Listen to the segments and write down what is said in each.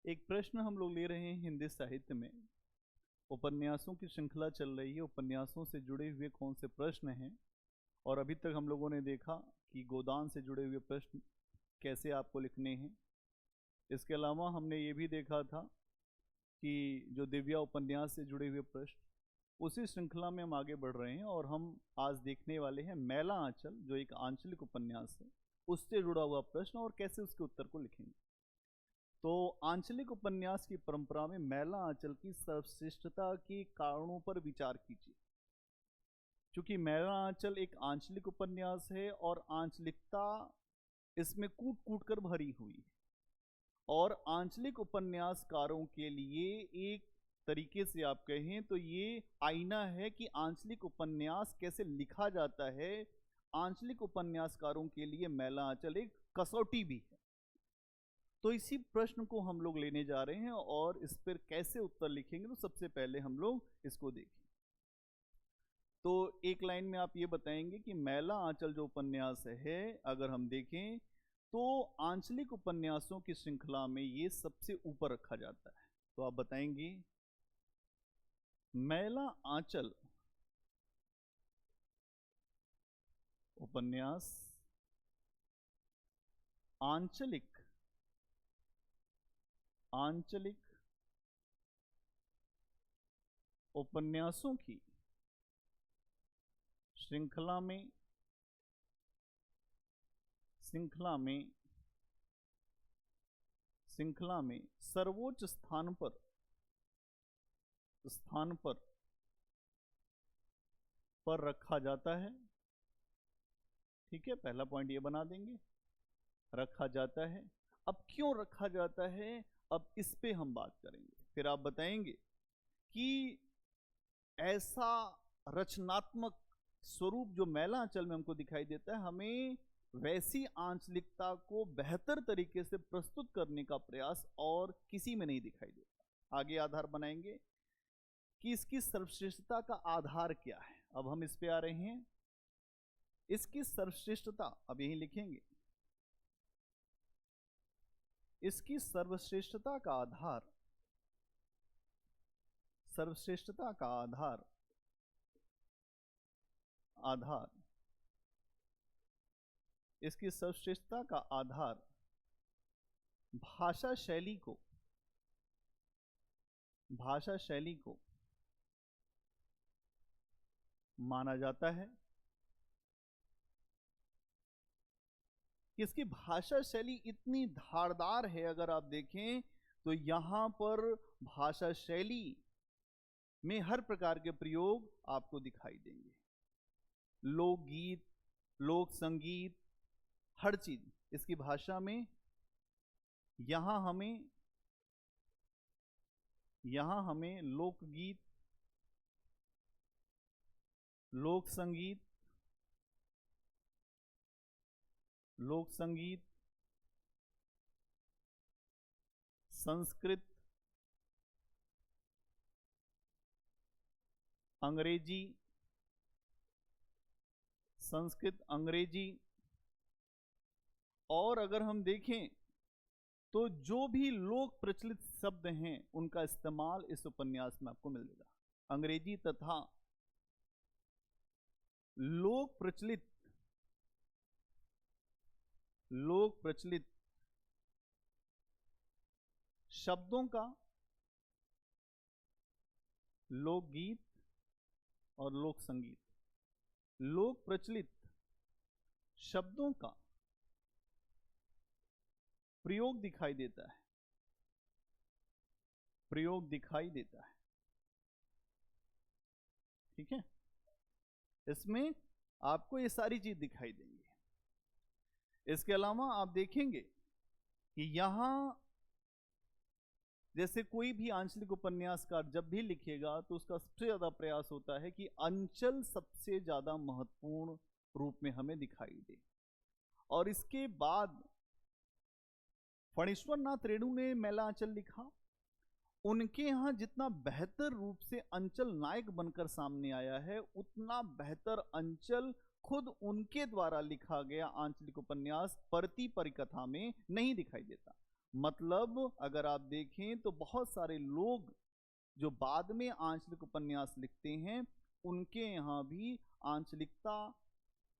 एक प्रश्न हम लोग ले रहे हैं हिंदी साहित्य में। उपन्यासों की श्रृंखला चल रही है, उपन्यासों से जुड़े हुए कौन से प्रश्न हैं। और अभी तक हम लोगों ने देखा कि गोदान से जुड़े हुए प्रश्न कैसे आपको लिखने हैं। इसके अलावा हमने ये भी देखा था कि जो दिव्या उपन्यास से जुड़े हुए प्रश्न, उसी श्रृंखला में हम आगे बढ़ रहे हैं और हम आज देखने वाले हैं मैला आंचल, जो एक आंचलिक उपन्यास है, उससे जुड़ा हुआ प्रश्न और कैसे उसके उत्तर को लिखेंगे। तो आंचलिक उपन्यास की परंपरा में मैला आंचल की सर्वश्रेष्ठता के कारणों पर विचार कीजिए। क्योंकि मैला आंचल एक आंचलिक उपन्यास है और आंचलिकता इसमें कूट कूट कर भरी हुई है, और आंचलिक उपन्यासकारों के लिए एक तरीके से आप कहें तो ये आईना है कि आंचलिक उपन्यास कैसे लिखा जाता है। आंचलिक उपन्यासकारों के लिए मैला आंचल एक कसौटी भी है। तो इसी प्रश्न को हम लोग लेने जा रहे हैं और इस पर कैसे उत्तर लिखेंगे, तो सबसे पहले हम लोग इसको देखें। तो एक लाइन में आप ये बताएंगे कि मैला आंचल जो उपन्यास है, अगर हम देखें तो आंचलिक उपन्यासों की श्रृंखला में ये सबसे ऊपर रखा जाता है। तो आप बताएंगे मैला आंचल उपन्यास आंचलिक उपन्यासों की श्रृंखला में सर्वोच्च स्थान पर रखा जाता है। ठीक है, पहला पॉइंट ये बना देंगे, रखा जाता है। अब क्यों रखा जाता है, अब इस पे हम बात करेंगे। फिर आप बताएंगे कि ऐसा रचनात्मक स्वरूप जो मैला आंचल में हमको दिखाई देता है, हमें वैसी आंचलिकता को बेहतर तरीके से प्रस्तुत करने का प्रयास और किसी में नहीं दिखाई देता। आगे आधार बनाएंगे कि इसकी सर्वश्रेष्ठता का आधार क्या है। अब हम इस पे आ रहे हैं। इसकी सर्वश्रेष्ठता अब यही लिखेंगे। इसकी सर्वश्रेष्ठता का आधार, इसकी सर्वश्रेष्ठता का आधार भाषा शैली को माना जाता है। इसकी भाषा शैली इतनी धारदार है, अगर आप देखें तो यहां पर भाषा शैली में हर प्रकार के प्रयोग आपको दिखाई देंगे। लोकगीत, लोक संगीत, हर चीज इसकी भाषा में। यहां हमें लोकगीत, लोक संगीत, संस्कृत, अंग्रेजी, और अगर हम देखें तो जो भी लोक प्रचलित शब्द हैं उनका इस्तेमाल इस उपन्यास में आपको मिलेगा। अंग्रेजी तथा लोक प्रचलित शब्दों का लोकगीत और लोक संगीत, लोक प्रचलित शब्दों का प्रयोग दिखाई देता है। ठीक है, इसमें आपको ये सारी चीज दिखाई देंगी। इसके अलावा आप देखेंगे कि यहां जैसे कोई भी आंचलिक उपन्यासकार जब भी लिखेगा तो उसका सबसे ज्यादा प्रयास होता है कि अंचल सबसे ज्यादा महत्वपूर्ण रूप में हमें दिखाई दे। और इसके बाद फणीश्वर नाथ रेणु ने मैला आंचल लिखा। उनके यहां जितना बेहतर रूप से अंचल नायक बनकर सामने आया है, उतना बेहतर अंचल खुद उनके द्वारा लिखा गया आंचलिक उपन्यास परती परिकथा में नहीं दिखाई देता। मतलब अगर आप देखें तो बहुत सारे लोग जो बाद में आंचलिक उपन्यास लिखते हैं, उनके यहाँ भी आंचलिकता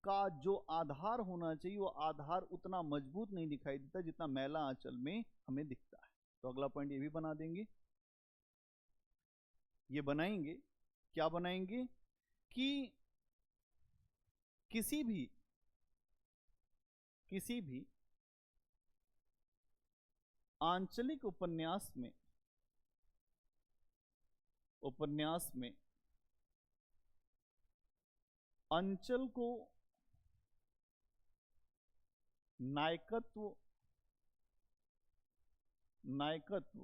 का जो आधार होना चाहिए वो आधार उतना मजबूत नहीं दिखाई देता जितना मैला आंचल में हमें दिखता है। तो अगला पॉइंट ये भी बना देंगे, ये बनाएंगे, क्या बनाएंगे कि किसी भी आंचलिक उपन्यास में अंचल को नायकत्व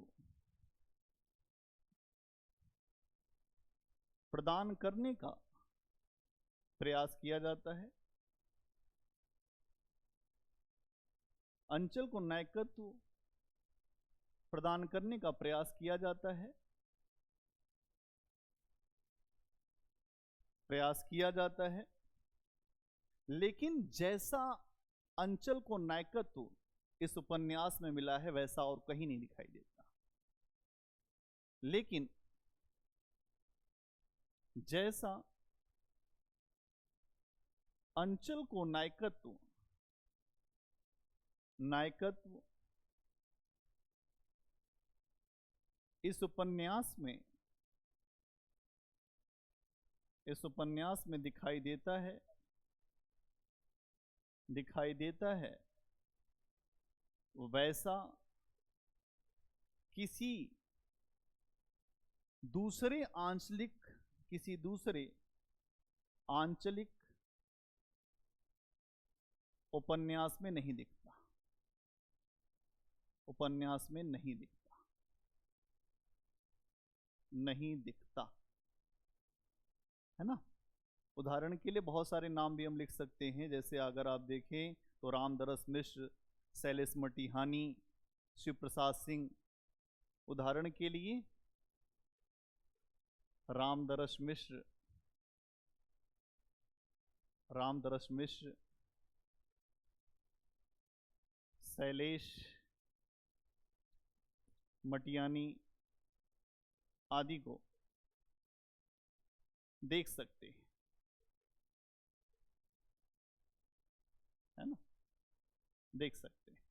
प्रदान करने का प्रयास किया जाता है। अंचल को नायकत्व प्रदान करने का प्रयास किया जाता है, लेकिन जैसा अंचल को नायकत्व इस उपन्यास में मिला है वैसा और कहीं नहीं दिखाई देता। लेकिन जैसा अंचल को नायकत्व इस उपन्यास में दिखाई देता है वैसा किसी दूसरे आंचलिक उपन्यास में नहीं दिखता, नहीं दिखता है ना। उदाहरण के लिए बहुत सारे नाम भी हम लिख सकते हैं, जैसे अगर आप देखें तो रामदरस मिश्र, शैलेश मटिहानी, शिव प्रसाद सिंह। उदाहरण के लिए रामदरस मिश्र, शैलेश मटियानी आदि को देख सकते हैं, है ना, देख सकते हैं।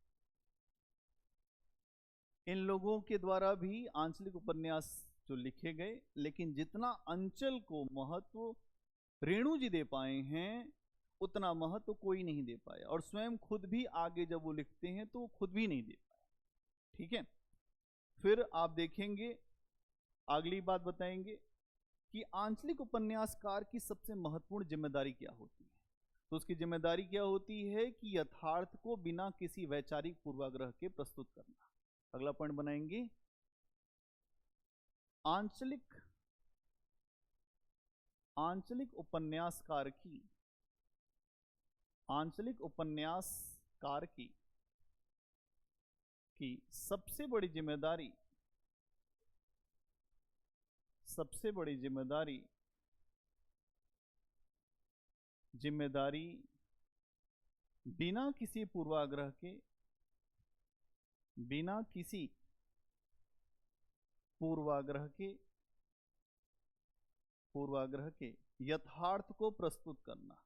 इन लोगों के द्वारा भी आंचलिक उपन्यास जो लिखे गए, लेकिन जितना अंचल को महत्व रेणु जी दे पाए हैं उतना महत्व कोई नहीं दे पाया, और स्वयं खुद भी आगे जब वो लिखते हैं तो वो खुद भी नहीं दे पाए। ठीक है, फिर आप देखेंगे अगली बात बताएंगे कि आंचलिक उपन्यासकार की सबसे महत्वपूर्ण जिम्मेदारी क्या होती है। तो उसकी जिम्मेदारी क्या होती है कि यथार्थ को बिना किसी वैचारिक पूर्वाग्रह के प्रस्तुत करना। अगला पॉइंट बनाएंगे, आंचलिक उपन्यासकार की सबसे बड़ी जिम्मेदारी बिना किसी पूर्वाग्रह के यथार्थ को प्रस्तुत करना।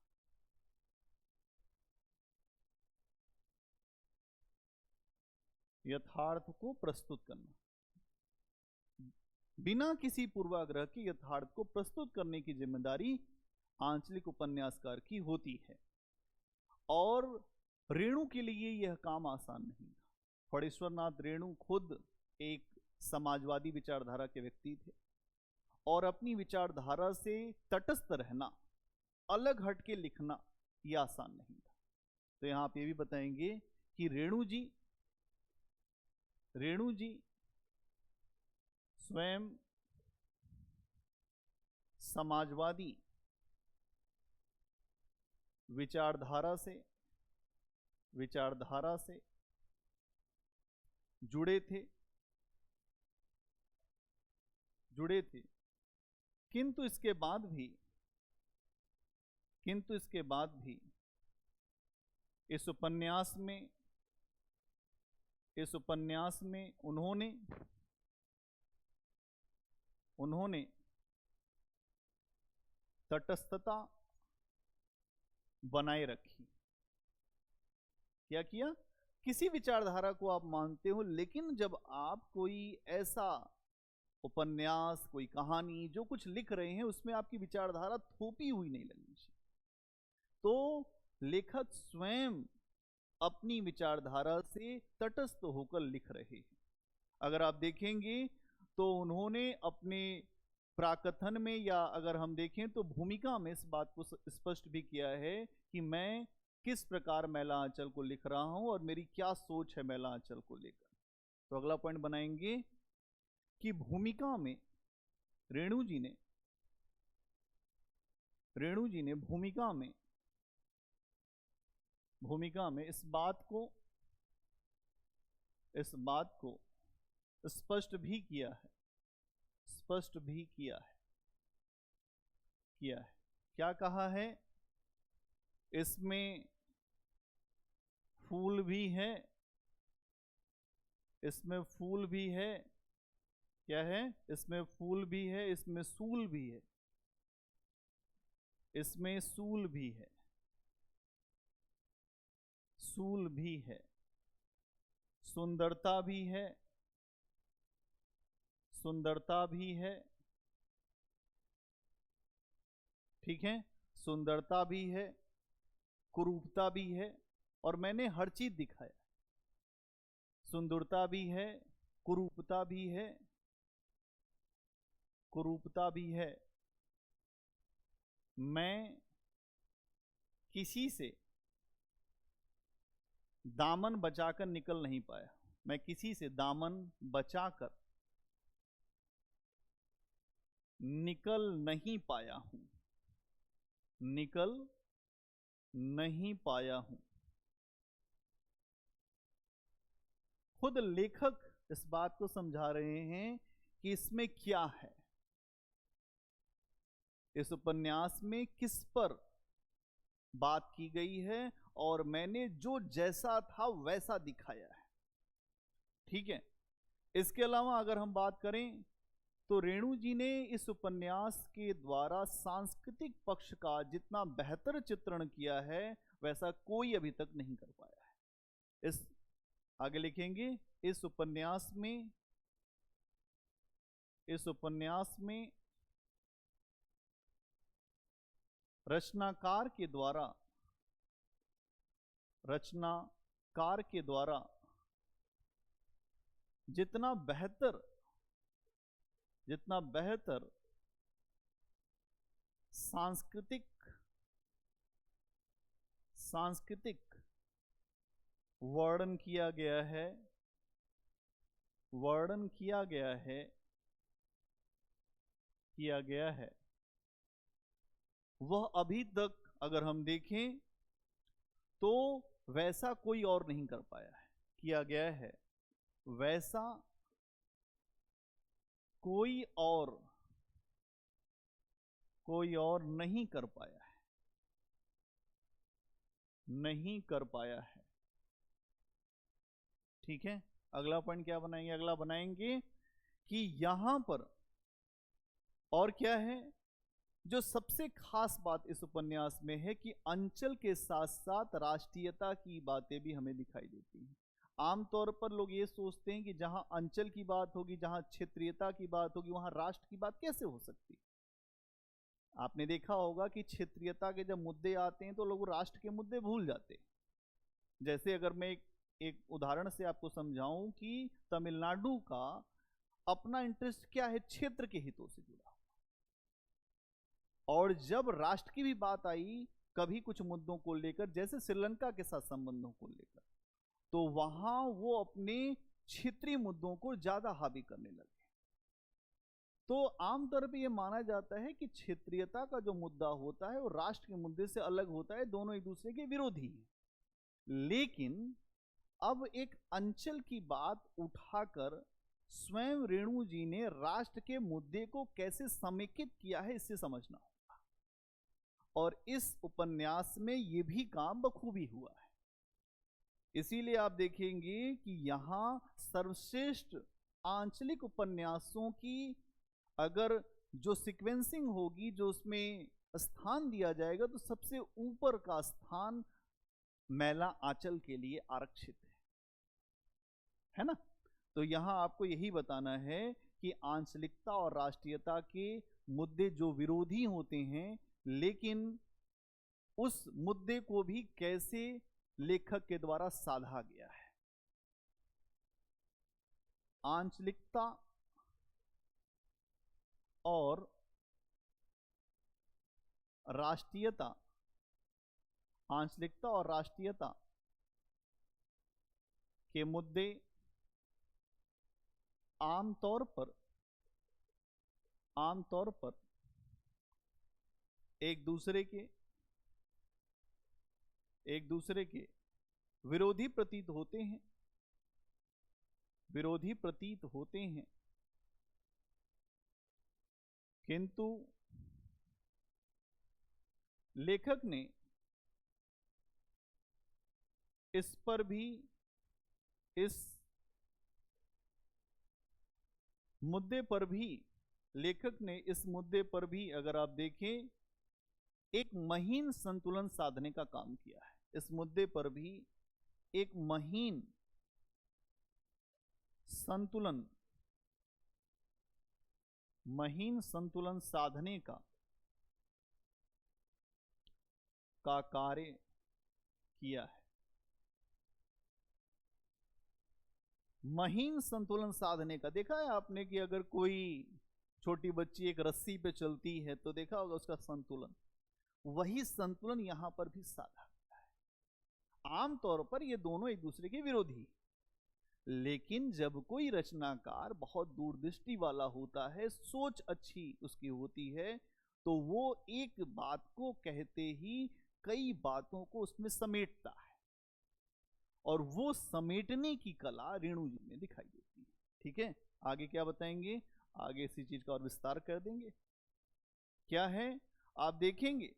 बिना किसी पूर्वाग्रह के यथार्थ को प्रस्तुत करने की जिम्मेदारी आंचलिक उपन्यासकार की होती है, और रेणु के लिए यह काम आसान नहीं था। फणीश्वरनाथ रेणु खुद एक समाजवादी विचारधारा के व्यक्ति थे, और अपनी विचारधारा से तटस्थ रहना, अलग हट के लिखना यह आसान नहीं था। तो यहां आप ये भी बताएंगे कि रेणु जी स्वयं समाजवादी विचारधारा से जुड़े थे, किंतु इसके बाद भी इस उपन्यास में इस उपन्यास में उन्होंने तटस्थता बनाए रखी। क्या किया? किसी विचारधारा को आप मानते हो, लेकिन जब आप कोई ऐसा उपन्यास, कोई कहानी, जो कुछ लिख रहे हैं, उसमें आपकी विचारधारा थोपी हुई नहीं लगनी चाहिए। तो लेखक स्वयं अपनी विचारधारा से तटस्थ होकर लिख रहे हैं। अगर आप देखेंगे तो उन्होंने अपने प्राकथन में, या अगर हम देखें तो भूमिका में, इस बात को स्पष्ट भी किया है कि मैं किस प्रकार मैला आंचल को लिख रहा हूं और मेरी क्या सोच है मैला आंचल को लेकर। तो अगला पॉइंट बनाएंगे कि भूमिका में रेणु जी ने भूमिका में इस बात को स्पष्ट भी किया है। क्या कहा है? इसमें फूल भी है, क्या है? इसमें फूल भी है, इसमें सूल भी है, सुंदरता भी है, ठीक है, सुंदरता भी है, कुरूपता भी है, और मैंने हर चीज दिखाया। सुंदरता भी है, कुरूपता भी है। मैं किसी से दामन बचाकर निकल नहीं पाया, मैं किसी से दामन बचाकर निकल नहीं पाया हूं। खुद लेखक इस बात को समझा रहे हैं कि इसमें क्या है, इस उपन्यास में किस पर बात की गई है, और मैंने जो जैसा था वैसा दिखाया है। ठीक है। इसके अलावा अगर हम बात करें तो रेणु जी ने इस उपन्यास के द्वारा सांस्कृतिक पक्ष का जितना बेहतर चित्रण किया है वैसा कोई अभी तक नहीं कर पाया है। इस आगे लिखेंगे, इस उपन्यास में रचनाकार के द्वारा जितना बेहतर सांस्कृतिक वर्णन किया गया है वह अभी तक अगर हम देखें तो वैसा कोई और नहीं कर पाया है। किया गया है वैसा कोई और नहीं कर पाया है। ठीक है। अगला पॉइंट क्या बनाएंगे? अगला बनाएंगे कि यहां पर और क्या है जो सबसे खास बात इस उपन्यास में है कि अंचल के साथ साथ राष्ट्रीयता की बातें भी हमें दिखाई देती हैं। आमतौर पर लोग ये सोचते हैं कि जहां अंचल की बात होगी, जहां क्षेत्रीयता की बात होगी, वहां राष्ट्र की बात कैसे हो सकती। आपने देखा होगा कि क्षेत्रीयता के जब मुद्दे आते हैं तो लोग राष्ट्र के मुद्दे भूल जाते हैं। जैसे अगर मैं एक उदाहरण से आपको समझाऊं कि तमिलनाडु का अपना इंटरेस्ट क्या है, क्षेत्र के हितों से जुड़ा, और जब राष्ट्र की भी बात आई कभी कुछ मुद्दों को लेकर, जैसे श्रीलंका के साथ संबंधों को लेकर, तो वहां वो अपने क्षेत्रीय मुद्दों को ज्यादा हावी करने लगे। तो आमतौर पे ये माना जाता है कि क्षेत्रीयता का जो मुद्दा होता है वो राष्ट्र के मुद्दे से अलग होता है, दोनों एक दूसरे के विरोधी हैं। लेकिन अब एक अंचल की बात उठाकर स्वयं रेणु जी ने राष्ट्र के मुद्दे को कैसे समेकित किया है, इससे समझना होगा। और इस उपन्यास में ये भी काम बखूबी हुआ है। इसीलिए आप देखेंगे कि यहां सर्वश्रेष्ठ आंचलिक उपन्यासों की अगर जो सीक्वेंसिंग होगी, जो उसमें स्थान दिया जाएगा, तो सबसे ऊपर का स्थान मैला आंचल के लिए आरक्षित है ना। तो यहां आपको यही बताना है कि आंचलिकता और राष्ट्रीयता के मुद्दे जो विरोधी होते हैं, लेकिन उस मुद्दे को भी कैसे लेखक के द्वारा साधा गया है। आंचलिकता और राष्ट्रीयता, आंचलिकता और राष्ट्रीयता के मुद्दे आमतौर पर एक दूसरे के विरोधी प्रतीत होते हैं, किंतु लेखक ने इस मुद्दे पर भी अगर आप देखें, एक महीन संतुलन साधने का काम किया है। इस मुद्दे पर भी एक महीन संतुलन साधने का कार्य किया है। महीन संतुलन साधने का देखा है आपने कि अगर कोई छोटी बच्ची एक रस्सी पे चलती है तो देखा होगा उसका संतुलन, वही संतुलन यहां पर भी साधा गया है। आमतौर पर ये दोनों एक दूसरे के विरोधी, लेकिन जब कोई रचनाकार बहुत दूरदृष्टि वाला होता है, सोच अच्छी उसकी होती है, तो वो एक बात को कहते ही कई बातों को उसमें समेटता है, और वो समेटने की कला रेणु जी में दिखाई देती है। ठीक है, आगे क्या बताएंगे, आगे इसी चीज का और विस्तार कर देंगे। क्या है, आप देखेंगे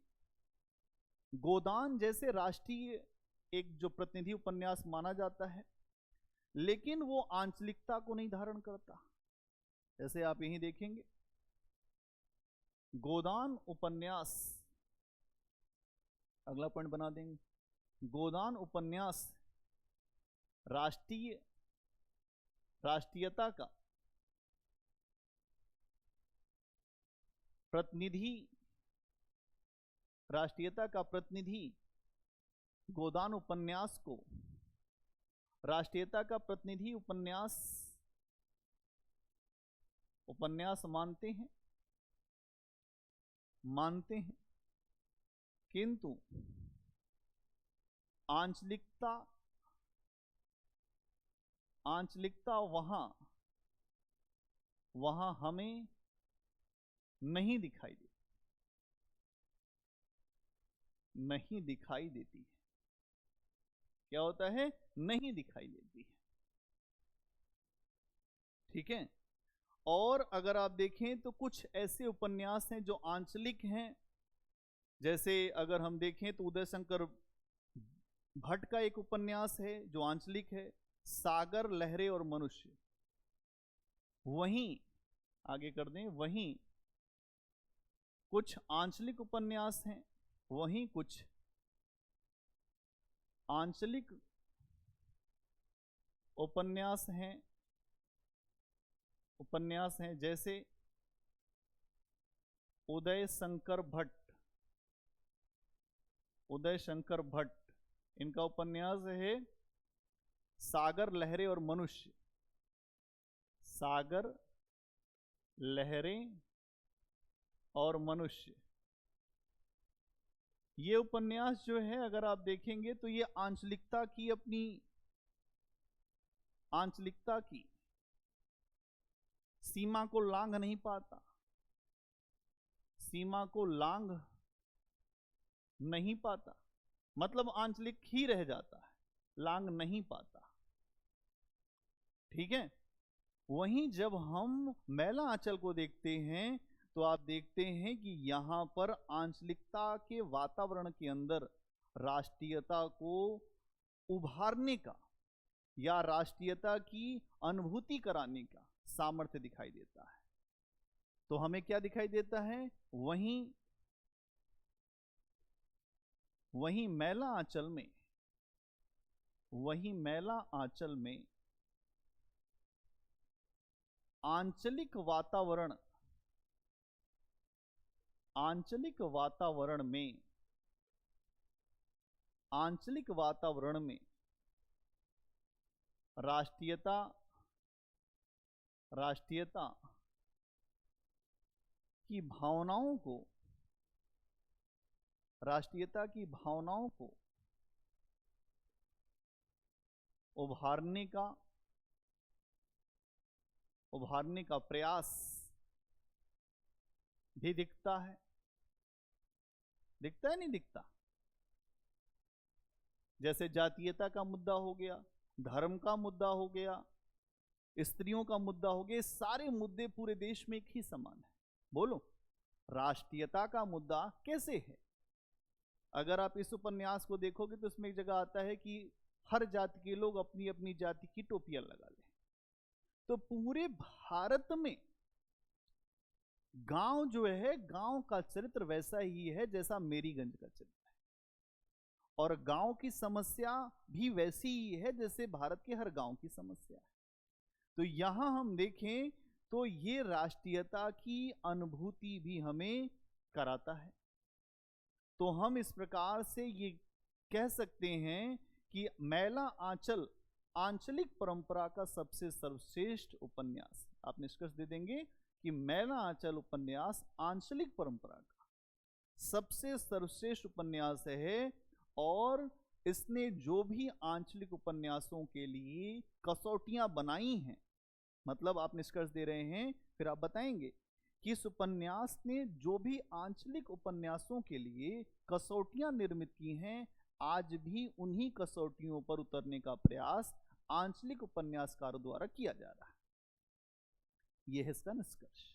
गोदान जैसे राष्ट्रीय एक जो प्रतिनिधि उपन्यास माना जाता है, लेकिन वो आंचलिकता को नहीं धारण करता। जैसे आप यहीं देखेंगे, गोदान उपन्यास, अगला पॉइंट बना देंगे, गोदान उपन्यास राष्ट्रीयता का प्रतिनिधि गोदान उपन्यास को राष्ट्रीयता का प्रतिनिधि उपन्यास मानते हैं, किंतु आंचलिकता वहां हमें नहीं दिखाई देती है। क्या होता है, नहीं दिखाई देती है। ठीक है, और अगर आप देखें तो कुछ ऐसे उपन्यास हैं जो आंचलिक हैं। जैसे अगर हम देखें तो उदय शंकर भट्ट का एक उपन्यास है जो आंचलिक है, सागर, लहरें और मनुष्य। वहीं आगे कर दें, वहीं कुछ आंचलिक उपन्यास हैं, वहीं कुछ आंचलिक उपन्यास हैं जैसे उदय शंकर भट्ट, इनका उपन्यास है सागर, लहरें और मनुष्य। सागर, लहरें और मनुष्य, ये उपन्यास जो है अगर आप देखेंगे तो ये आंचलिकता की सीमा को लांघ नहीं पाता, मतलब आंचलिक ही रह जाता है, लांघ नहीं पाता। ठीक है, वहीं जब हम मैला आंचल को देखते हैं तो आप देखते हैं कि यहां पर आंचलिकता के वातावरण के अंदर राष्ट्रीयता को उभारने का या राष्ट्रीयता की अनुभूति कराने का सामर्थ्य दिखाई देता है। तो हमें क्या दिखाई देता है? वहीं मैला आंचल में आंचलिक वातावरण में राष्ट्रीयता की भावनाओं को उभारने का प्रयास भी दिखता है। दिखता है नहीं दिखता? जैसे जातीयता का मुद्दा हो गया, धर्म का मुद्दा हो गया, स्त्रियों का मुद्दा हो गया, सारे मुद्दे पूरे देश में एक ही समान है। बोलो, राष्ट्रीयता का मुद्दा कैसे है? अगर आप इस उपन्यास को देखोगे तो इसमें एक जगह आता है कि हर जाति के लोग अपनी अपनी जाति की टोपियां लगा लें। तो पूरे भारत में गांव जो है, गांव का चरित्र वैसा ही है जैसा मेरीगंज का चरित्र है, और गांव की समस्या भी वैसी ही है जैसे भारत के हर गांव की समस्या है। तो यहां हम देखें तो ये राष्ट्रीयता की अनुभूति भी हमें कराता है। तो हम इस प्रकार से ये कह सकते हैं कि मैला आंचल आंचलिक परंपरा का सबसे सर्वश्रेष्ठ उपन्यास। आप निष्कर्ष दे देंगे कि मैला आंचल उपन्यास आंचलिक परंपरा का सबसे सर्वश्रेष्ठ उपन्यास है, और इसने जो भी आंचलिक उपन्यासों के लिए कसौटियां बनाई हैं, मतलब आप निष्कर्ष दे रहे हैं, फिर आप बताएंगे कि इस उपन्यास ने जो भी आंचलिक उपन्यासों के लिए कसौटियां निर्मित की हैं, आज भी उन्हीं कसौटियों पर उतरने का प्रयास आंचलिक उपन्यासकारों द्वारा किया जा रहा है। यह है इसका निष्कर्ष।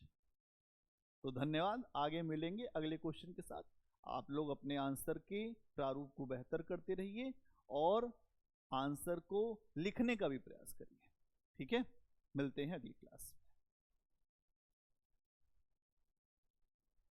तो धन्यवाद। आगे मिलेंगे अगले क्वेश्चन के साथ। आप लोग अपने आंसर के प्रारूप को बेहतर करते रहिए और आंसर को लिखने का भी प्रयास करिए। ठीक है, मिलते हैं अगली क्लास में।